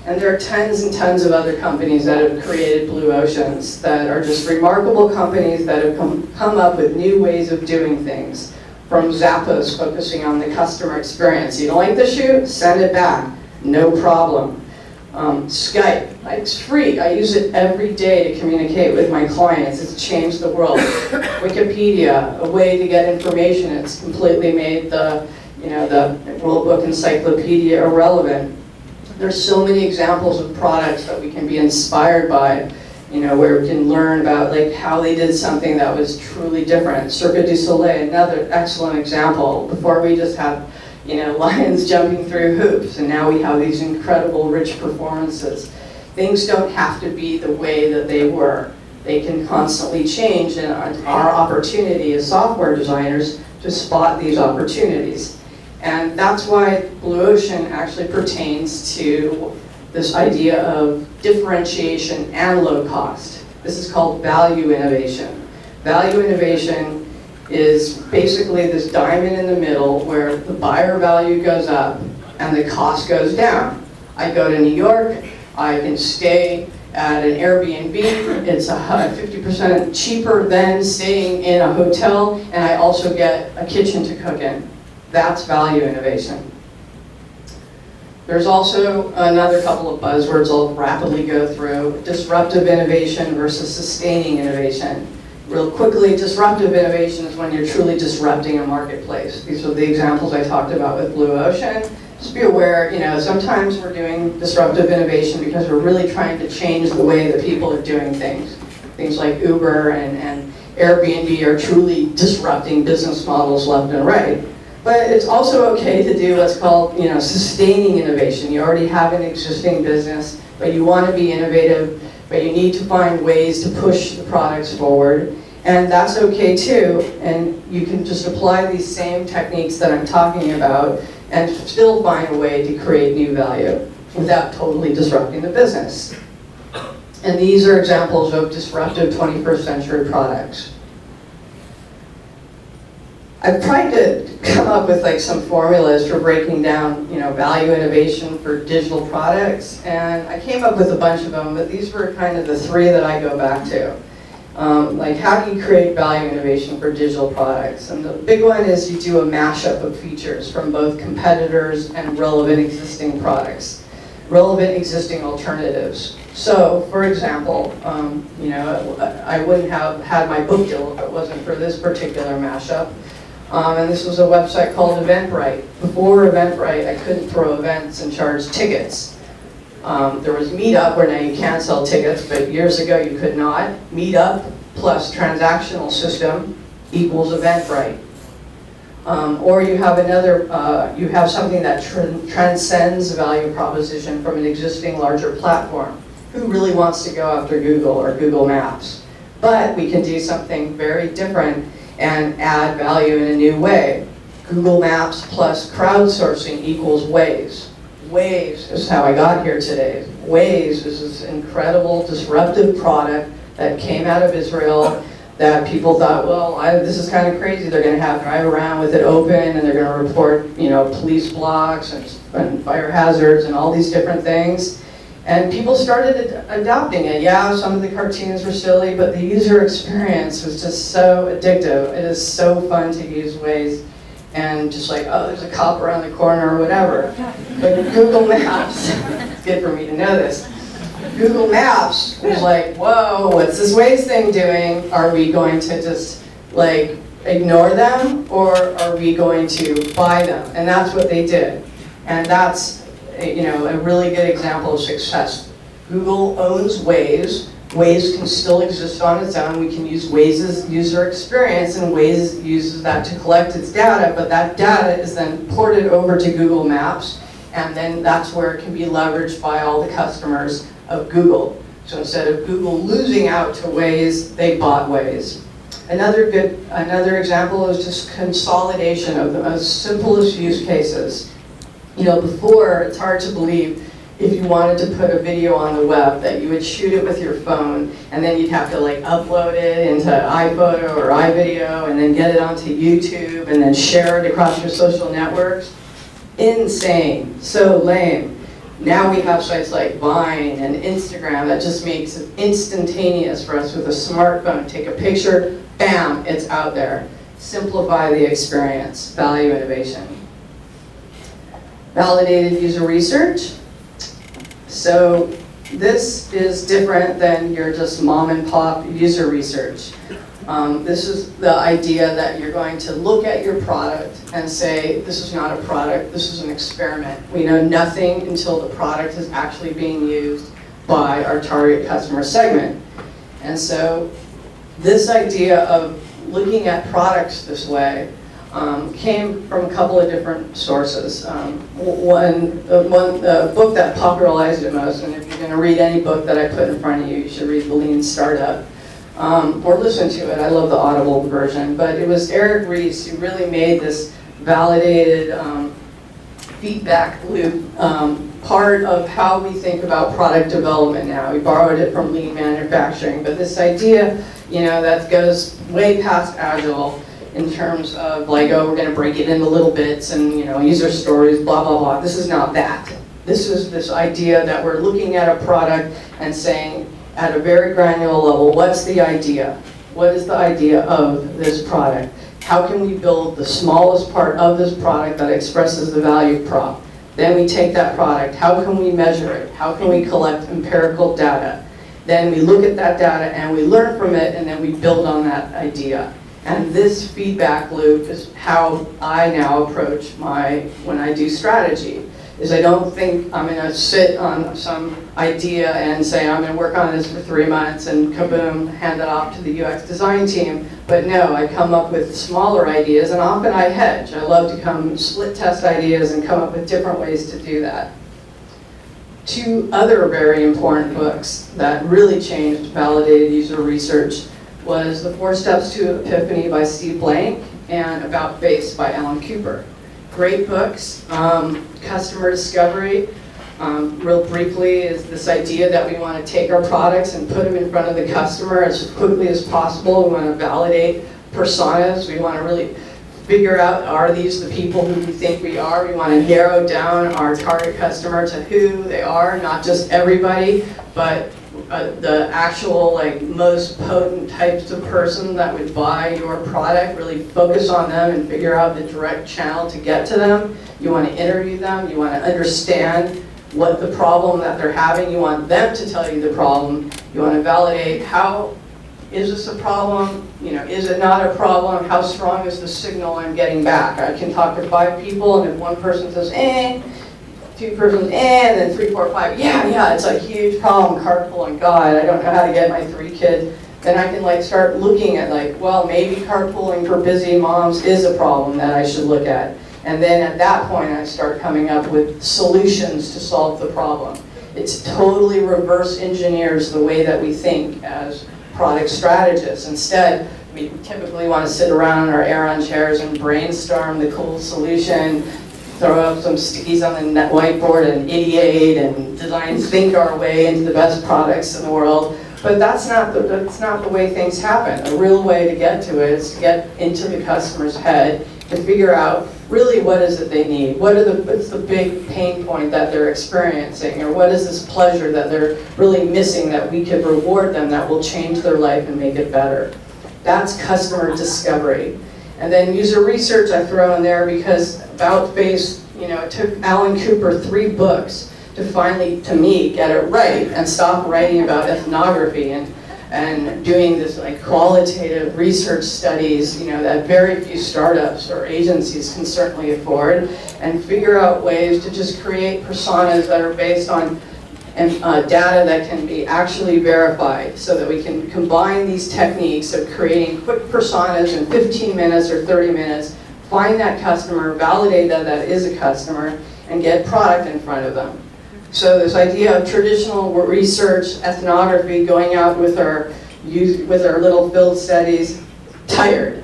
Speaker 2: And there are tons and tons of other companies that have created Blue Oceans that are just remarkable companies that have come up with new ways of doing things. from Zappos focusing on the customer experience. You don't like the shoe? Send it back. No problem. Skype, it's free. I use it every day to communicate with my clients. It's changed the world. Wikipedia, a way to get information. It's completely made the World Book Encyclopedia irrelevant. There's so many examples of products that we can be inspired by, where we can learn about how they did something that was truly different. Cirque du Soleil, another excellent example. Before we just had lions jumping through hoops, and now we have these incredible rich performances. Things don't have to be the way that they were. They can constantly change, and our opportunity as software designers to spot these opportunities. And that's why Blue Ocean actually pertains to this idea of differentiation and low cost. This is called value innovation. Value innovation is basically this diamond in the middle where the buyer value goes up and the cost goes down. I go to New York, I can stay at an Airbnb, it's 50% cheaper than staying in a hotel, and I also get a kitchen to cook in. That's value innovation. There's also another couple of buzzwords I'll rapidly go through. Disruptive innovation versus sustaining innovation. Real quickly, disruptive innovation is when you're truly disrupting a marketplace. These are the examples I talked about with Blue Ocean. Just be aware, sometimes we're doing disruptive innovation because we're really trying to change the way that people are doing things. Things like Uber and Airbnb are truly disrupting business models left and right. But it's also okay to do what's called, sustaining innovation. You already have an existing business, but you want to be innovative, but you need to find ways to push the products forward. And that's okay too. And you can just apply these same techniques that I'm talking about and still find a way to create new value without totally disrupting the business. And these are examples of disruptive 21st century products. I've tried to come up with some formulas for breaking down, value innovation for digital products, and I came up with a bunch of them, but these were kind of the three that I go back to. How do you create value innovation for digital products? And the big one is you do a mashup of features from both competitors and relevant existing products, relevant existing alternatives. So, for example, I wouldn't have had my book deal if it wasn't for this particular mashup. And this was a website called Eventbrite. Before Eventbrite, I couldn't throw events and charge tickets. There was Meetup, where now you can sell tickets, but years ago you could not. Meetup plus transactional system equals Eventbrite. Or you have you have something that transcends value proposition from an existing larger platform. Who really wants to go after Google or Google Maps? But we can do something very different and add value in a new way. Google Maps plus crowdsourcing equals Waze. Waze is how I got here today. Waze is this incredible disruptive product that came out of Israel that people thought, well, this is kind of crazy. They're going to drive around with it open, and they're going to report, police blocks and fire hazards and all these different things. And people started adopting it. Yeah, some of the cartoons were silly, but the user experience was just so addictive. It is so fun to use Waze. And just there's a cop around the corner or whatever. But Google Maps, it's good for me to know this. Google Maps was whoa, what's this Waze thing doing? Are we going to just ignore them, or are we going to buy them? And that's what they did. And that's a really good example of success. Google owns Waze. Waze can still exist on its own. We can use Waze's user experience, and Waze uses that to collect its data, but that data is then ported over to Google Maps, and then that's where it can be leveraged by all the customers of Google. So instead of Google losing out to Waze, they bought Waze. Another example is just consolidation of the most simplest use cases. Before, it's hard to believe if you wanted to put a video on the web that you would shoot it with your phone, and then you'd have to upload it into iPhoto or iVideo, and then get it onto YouTube, and then share it across your social networks. Insane, so lame. Now we have sites like Vine and Instagram that just makes it instantaneous for us with a smartphone. Take a picture, bam, it's out there. simplify the experience, value innovation. Validated user research. So this is different than your just mom and pop user research. This is the idea that you're going to look at your product and say, this is not a product, this is an experiment. We know nothing until the product is actually being used by our target customer segment. And so this idea of looking at products this way came from a couple of different sources. One book that popularized it most, and if you're going to read any book that I put in front of you, you should read The Lean Startup. Or listen to it. I love the Audible version. But it was Eric Ries who really made this validated feedback loop part of how we think about product development now. We borrowed it from lean manufacturing. But this idea, that goes way past Agile in terms of like, oh, we're going to break it into little bits and, user stories, blah, blah, blah. This is not that. This is this idea that we're looking at a product and saying, at a very granular level, what's the idea? What is the idea of this product? How can we build the smallest part of this product that expresses the value prop? Then we take that product, how can we measure it? How can we collect empirical data? Then we look at that data and we learn from it, and then we build on that idea. And this feedback loop is how I now approach when I do strategy. Is I don't think I'm going to sit on some idea and say I'm going to work on this for 3 months and kaboom, hand it off to the UX design team. But no, I come up with smaller ideas, and often I hedge. I love to come split test ideas and come up with different ways to do that. 2 other very important books that really changed validated user research was The 4 Steps to Epiphany by Steve Blank and About Face by Alan Cooper. Great books. Customer discovery, real briefly, is this idea that we want to take our products and put them in front of the customer as quickly as possible. We want to validate personas. We want to really figure out, are these the people who we think we are? We want to narrow down our target customer to who they are, not just everybody, but the actual most potent types of person that would buy your product. Really focus on them and figure out the direct channel to get to them. You want to interview them. You want to understand what the problem that they're having. You want them to tell you the problem. You want to validate, how is this a problem? Is it not a problem? How strong is the signal I'm getting back? I can talk to 5 people, and if one person says, 2 persons, and then 3, 4, 5, yeah, it's a huge problem, carpooling, God, I don't know how to get my 3 kids. Then I can start looking at well, maybe carpooling for busy moms is a problem that I should look at. And then at that point, I start coming up with solutions to solve the problem. It's totally reverse engineers the way that we think as product strategists. Instead, we typically want to sit around in our Aeron chairs and brainstorm the cool solution, throw up some stickies on the whiteboard and ideate and think our way into the best products in the world. But that's not the way things happen. A real way to get to it is to get into the customer's head to figure out really what is it they need. What's the big pain point that they're experiencing, or what is this pleasure that they're really missing that we could reward them that will change their life and make it better. That's customer discovery. And then user research I throw in there because About Face, it took Alan Cooper 3 books to finally, to me, get it right and stop writing about ethnography and doing this qualitative research studies, that very few startups or agencies can certainly afford, and figure out ways to just create personas that are based on data that can be actually verified, so that we can combine these techniques of creating quick personas in 15 minutes or 30 minutes, find that customer, validate that that is a customer, and get product in front of them. So this idea of traditional research, ethnography, going out with our little field studies, tired.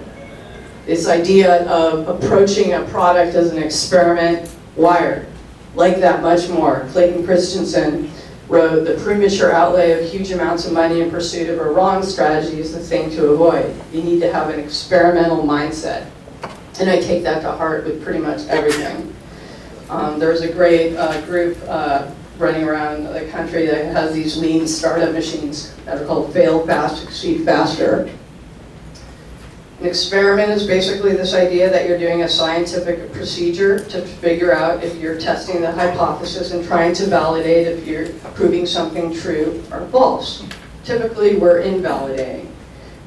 Speaker 2: This idea of approaching a product as an experiment, wired. Like that much more. Clayton Christensen wrote, "The premature outlay of huge amounts of money in pursuit of a wrong strategy is the thing to avoid. You need to have an experimental mindset." And I take that to heart with pretty much everything. There's a great group running around the country that has these lean startup machines that are called Fail Fast, Succeed Faster. An experiment is basically this idea that you're doing a scientific procedure to figure out if you're testing the hypothesis and trying to validate if you're proving something true or false. Typically, we're invalidating.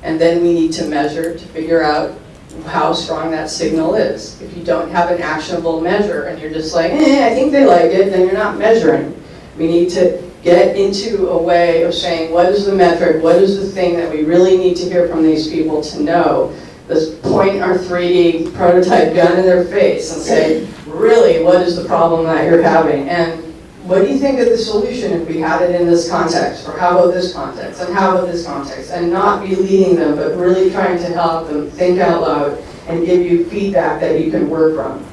Speaker 2: And then we need to measure to figure out how strong that signal is. If you don't have an actionable measure and you're just like, I think they like it, then you're not measuring. We need to get into a way of saying, what is the metric, what is the thing that we really need to hear from these people to know? Let's point our 3D prototype gun in their face and say, really, what is the problem that you're having? And what do you think of the solution if we had it in this context? Or how about this context? And how about this context? And not be leading them, but really trying to help them think out loud and give you feedback that you can work from.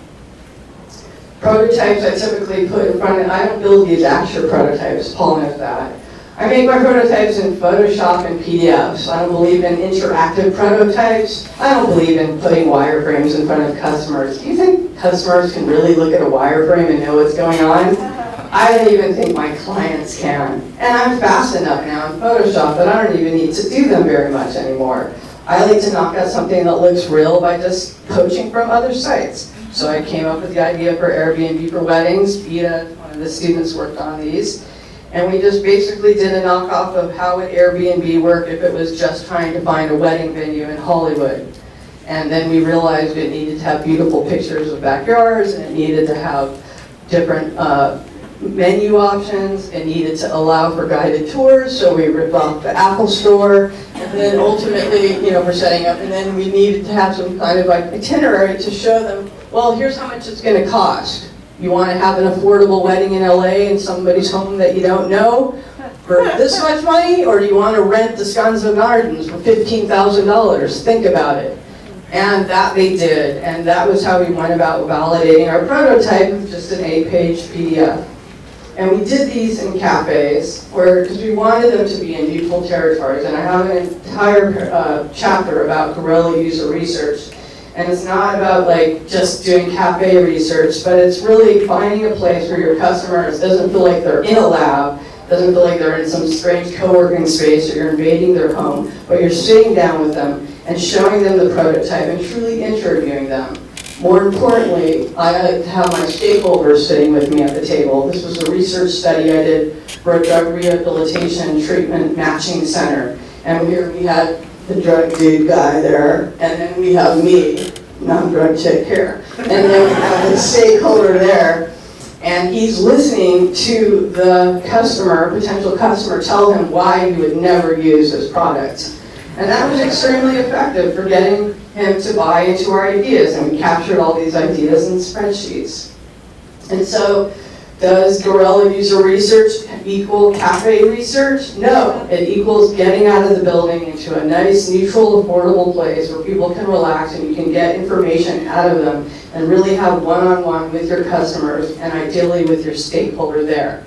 Speaker 2: Prototypes I typically put in front of, I don't build these actual prototypes, Paul knows that. I make my prototypes in Photoshop and PDFs. I don't believe in interactive prototypes. I don't believe in putting wireframes in front of customers. Do you think customers can really look at a wireframe and know what's going on? I don't even think my clients can. And I'm fast enough now in Photoshop that I don't even need to do them very much anymore. I like to knock out something that looks real by just poaching from other sites. So I came up with the idea for Airbnb for weddings. Vita, one of the students, worked on these. And we just basically did a knockoff of how would Airbnb work if it was just trying to find a wedding venue in Hollywood. And then we realized it needed to have beautiful pictures of backyards, and it needed to have different menu options. It needed to allow for guided tours, so we ripped off the Apple Store. And then ultimately, we're setting up, and then we needed to have some kind of like itinerary to show them, well, here's how much it's going to cost. You want to have an affordable wedding in LA in somebody's home that you don't know for this much money, or do you want to rent the Sconzo Gardens for $15,000? Think about it. And that they did, and that was how we went about validating our prototype with just an 8-page PDF. And we did these in cafes, because we wanted them to be in neutral territories, and I have an entire chapter about guerrilla user research. And it's not about like just doing cafe research, but it's really finding a place where your customers doesn't feel like they're in a lab, doesn't feel like they're in some strange co-working space or you're invading their home, but you're sitting down with them and showing them the prototype and truly interviewing them. More importantly, I like to have my stakeholders sitting with me at the table. This was a research study I did for a drug rehabilitation and treatment matching center. And here we had the drug dude guy there, and then we have me, non-drug chick here. And then we have the stakeholder there, and he's listening to the customer, potential customer, tell him why he would never use this product. And that was extremely effective for getting him to buy into our ideas, and we captured all these ideas in spreadsheets. And so, does guerrilla user research equal cafe research? No, it equals getting out of the building into a nice, neutral, affordable place where people can relax and you can get information out of them and really have one-on-one with your customers and ideally with your stakeholder there.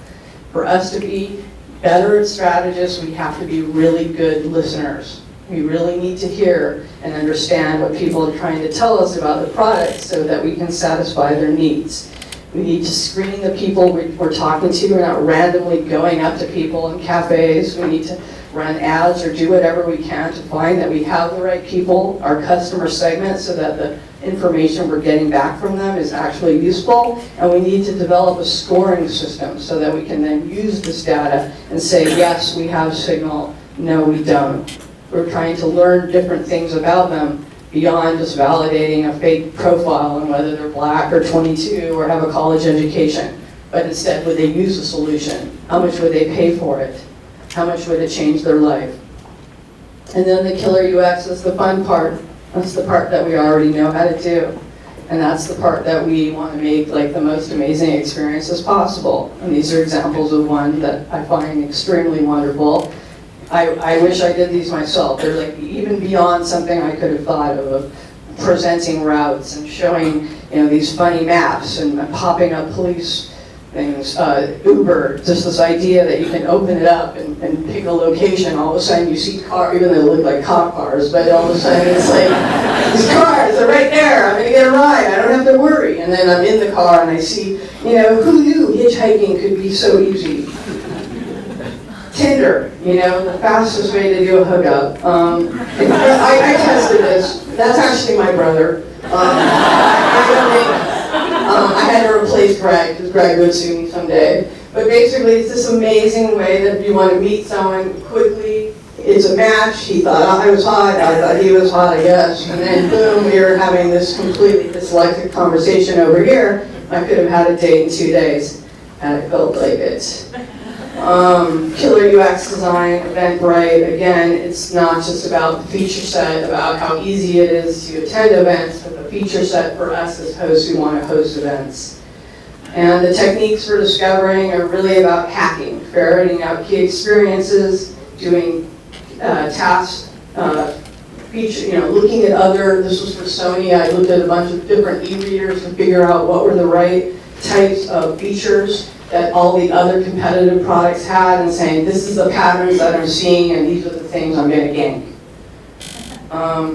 Speaker 2: For us to be better at strategists, we have to be really good listeners. We really need to hear and understand what people are trying to tell us about the product so that we can satisfy their needs. We need to screen the people we're talking to. We're not randomly going up to people in cafes. We need to run ads or do whatever we can to find that we have the right people, our customer segment, so that the information we're getting back from them is actually useful. And we need to develop a scoring system so that we can then use this data and say, yes, we have signal, no, we don't. We're trying to learn different things about them beyond just validating a fake profile and whether they're black or 22 or have a college education. But instead, would they use the solution? How much would they pay for it? How much would it change their life? And then the killer UX is the fun part. That's the part that we already know how to do. And that's the part that we want to make like the most amazing experiences possible. And these are examples of one that I find extremely wonderful. I wish I did these myself. They're like even beyond something I could have thought of presenting routes and showing these funny maps and popping up police things. Uber, just this idea that you can open it up and pick a location. All of a sudden you see cars, even though they look like cop cars, but all of a sudden it's like, these cars are right there, I'm gonna get a ride, I don't have to worry. And then I'm in the car and I see, who knew hitchhiking could be so easy? Tinder, the fastest way to do a hookup. I tested this. That's actually my brother. I had to replace Greg, because Greg would sue me someday. But basically, it's this amazing way that you want to meet someone quickly. It's a match. He thought I was hot. I thought he was hot, I guess. And then, boom, we were having this completely dyslexic conversation over here. I could have had a date in 2 days, and it felt like it. Killer UX design, Eventbrite. Again, it's not just about the feature set, about how easy it is to attend events, but the feature set for us as hosts who want to host events. And the techniques for discovering are really about hacking, ferreting out key experiences, doing tasks, looking at other, this was for Sony, I looked at a bunch of different e-readers to figure out what were the right types of features that all the other competitive products had, and saying, this is the patterns that I'm seeing, and these are the things I'm going to gank.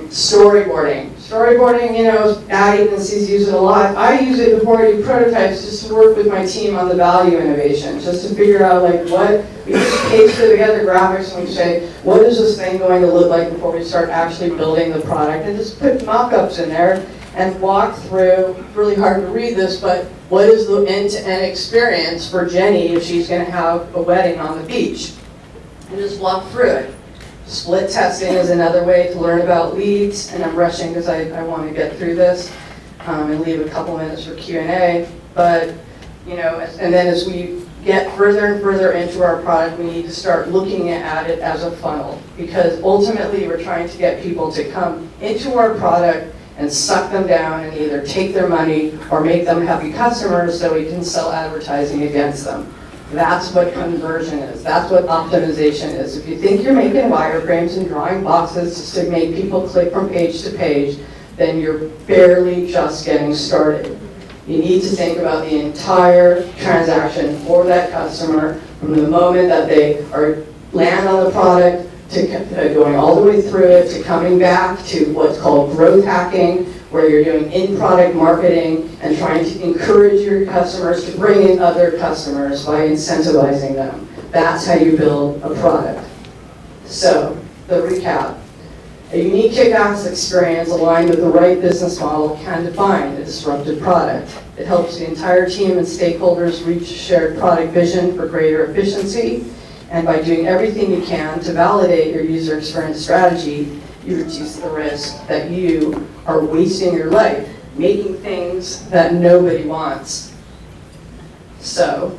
Speaker 2: Storyboarding. Storyboarding, ad agencies use it a lot. I use it before I do prototypes just to work with my team on the value innovation, just to figure out what, we just pasted together graphics and we say, what is this thing going to look like before we start actually building the product, and just put mock-ups in there and walk through, really hard to read this, but what is the end-to-end experience for Jenny if she's going to have a wedding on the beach? And just walk through it. Split testing is another way to learn about leads, and I'm rushing because I want to get through this and leave a couple minutes for Q&A. But, and then as we get further and further into our product, we need to start looking at it as a funnel, because ultimately we're trying to get people to come into our product and suck them down and either take their money or make them happy customers so we can sell advertising against them. That's what conversion is. That's what optimization is. If you think you're making wireframes and drawing boxes just to make people click from page to page, then you're barely just getting started. You need to think about the entire transaction for that customer, from the moment that they land on the product to going all the way through it, to coming back to what's called growth hacking, where you're doing in-product marketing and trying to encourage your customers to bring in other customers by incentivizing them. That's how you build a product. So, the recap. A unique kick-ass experience aligned with the right business model can define a disruptive product. It helps the entire team and stakeholders reach a shared product vision for greater efficiency, and by doing everything you can to validate your user experience strategy, you reduce the risk that you are wasting your life making things that nobody wants. So,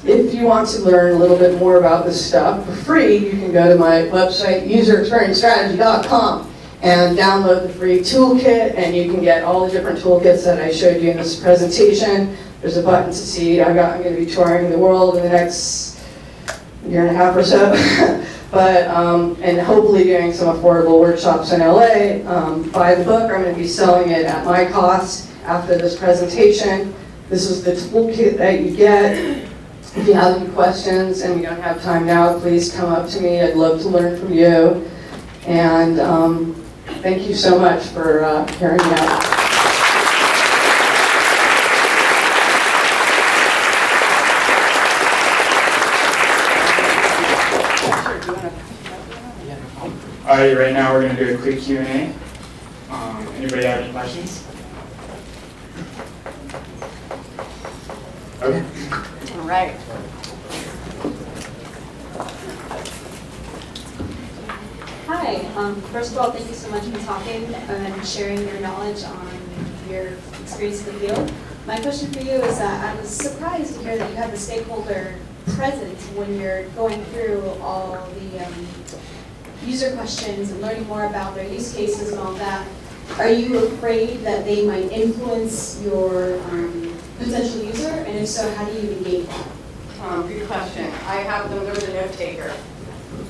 Speaker 2: if you want to learn a little bit more about this stuff for free, you can go to my website, userexperiencestrategy.com, and download the free toolkit, and you can get all the different toolkits that I showed you in this presentation. There's a button to see. I'm going to be touring the world in the next year and a half or so. But, and hopefully doing some affordable workshops in LA. Buy the book. I'm going to be selling it at my cost after this presentation. This is the toolkit that you get. If you have any questions and we don't have time now, please come up to me. I'd love to learn from you. And thank you so much for hearing me out.
Speaker 3: All right, right now we're going to do a quick Q&A. Anybody have any questions? Okay.
Speaker 2: All right.
Speaker 4: Hi. First of all, thank you so much for talking and sharing your knowledge on your experience in the field. My question for you is that I was surprised to hear that you have the stakeholder present when you're going through all the user questions and learning more about their use cases and all that. Are you afraid that they might influence your potential user? And if so, how do you engage that?
Speaker 2: Good question. I have them, there's a note taker.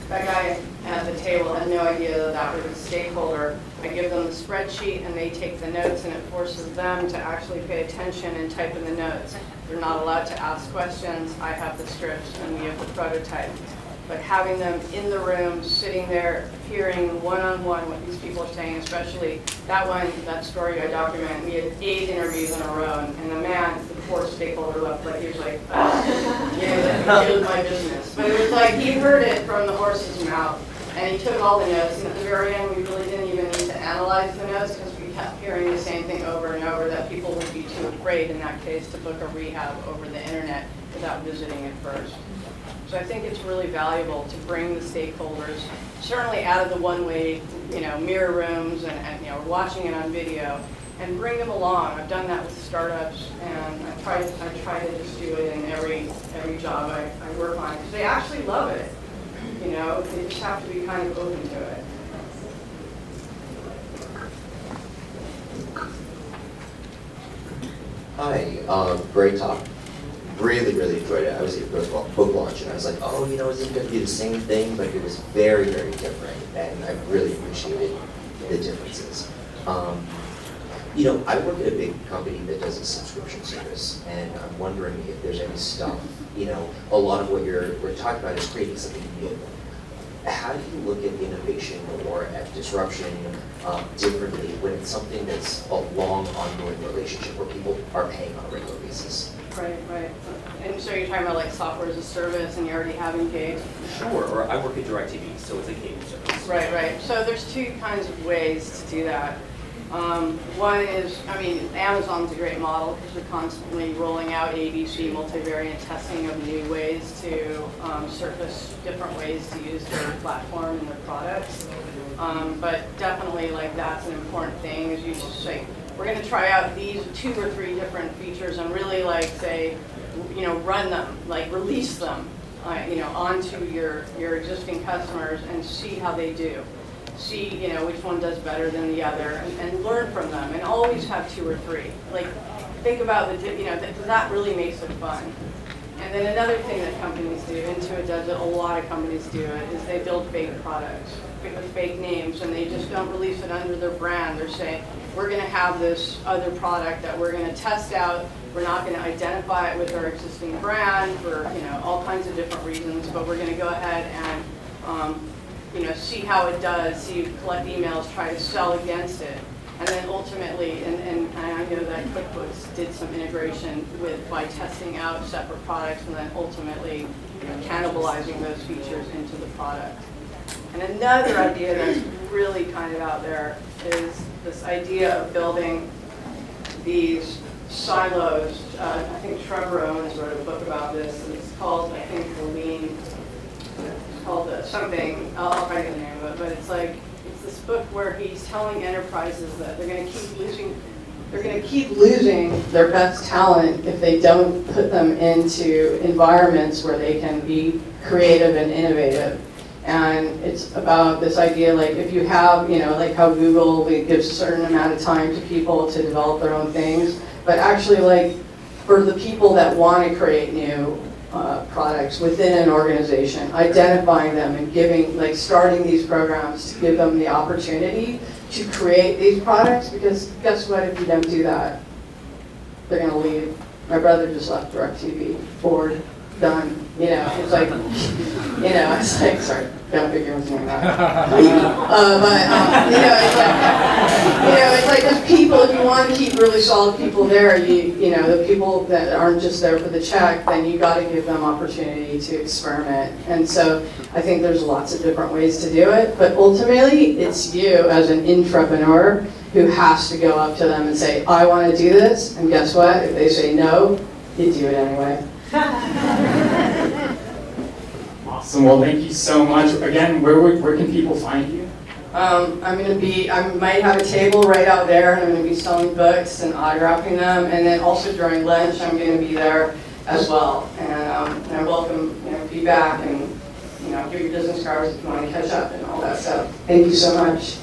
Speaker 2: That guy at the table had no idea that that was a stakeholder. I give them the spreadsheet and they take the notes, and it forces them to actually pay attention and type in the notes. They're not allowed to ask questions. I have the scripts and we have the prototype. But having them in the room, sitting there, hearing one-on-one what these people are saying, especially that one, that story I documented, we had 8 interviews in a row, and the man, the poor stakeholder left, like he was like, that killed my business. But it was like he heard it from the horse's mouth, and he took all the notes, and at the very end, we really didn't even need to analyze the notes because we kept hearing the same thing over and over, that people would be too afraid in that case to book a rehab over the internet without visiting it first. So I think it's really valuable to bring the stakeholders, certainly out of the one-way, mirror rooms and watching it on video, and bring them along. I've done that with startups, and I try to just do it in every job I work on, because they actually love it. They just have to be kind of open to it.
Speaker 5: Hi, great talk. Really, really enjoyed it. I was at your book launch, and I was like, oh, is it going to be the same thing? But it was very, very different, and I really appreciated the differences. I work at a big company that does a subscription service, and I'm wondering if there's any stuff, a lot of what we're talking about is creating something new. How do you look at innovation or at disruption differently when it's something that's a long, ongoing relationship where people are paying on a regular basis?
Speaker 2: Right. And so you're talking about like software as a service, and you already have engaged?
Speaker 6: Sure, or I work at DirecTV, so it's a cable service.
Speaker 2: Right. So there's two kinds of ways to do that. One is, Amazon's a great model because they're constantly rolling out ABC, multivariate testing of new ways to surface different ways to use their platform and their products. But definitely, that's an important thing, is you just say, we're going to try out these 2 or 3 different features and really say, run them, release them, onto your existing customers and see how they do. See, which one does better than the other, and learn from them, and always have 2 or 3. Think about that really makes it fun. And then another thing that companies do, Intuit does it, a lot of companies do it, is they build fake products with fake names, and they just don't release it under their brand. They're saying, we're going to have this other product that we're going to test out. We're not going to identify it with our existing brand for all kinds of different reasons, but we're going to go ahead and see how it does, collect emails, try to sell against it. And then ultimately, and I know that QuickBooks did some integration by testing out separate products and then ultimately cannibalizing those features into the product. And another idea that's really kind of out there is this idea of building these silos. I think Trevor Owens wrote a book about this. It's called, I think, The Lean. It's called something. I'll try to get the name of it, but it's this book where he's telling enterprises that they're going to keep losing. They're going to keep losing their best talent if they don't put them into environments where they can be creative and innovative. And it's about this idea, if you have, how Google gives a certain amount of time to people to develop their own things, but actually, for the people that want to create new products within an organization, identifying them and starting these programs to give them the opportunity to create these products, because guess what, if you don't do that, they're going to leave. My brother just left DirecTV, bored, done. It's sorry, don't figure what's going on. It's just people, if you want to keep really solid people there, the people that aren't just there for the check, then you got to give them opportunity to experiment. And so I think there's lots of different ways to do it, but ultimately it's you as an intrapreneur who has to go up to them and say, I want to do this, and guess what? If they say no, you do it anyway.
Speaker 3: Awesome. Well, thank you so much. Again, where can people find you?
Speaker 2: I might have a table right out there, and I'm going to be selling books and autographing them, and then also during lunch, I'm going to be there as well. And I welcome feedback and give your business cards if you want to catch up and all that stuff. Thank you so much.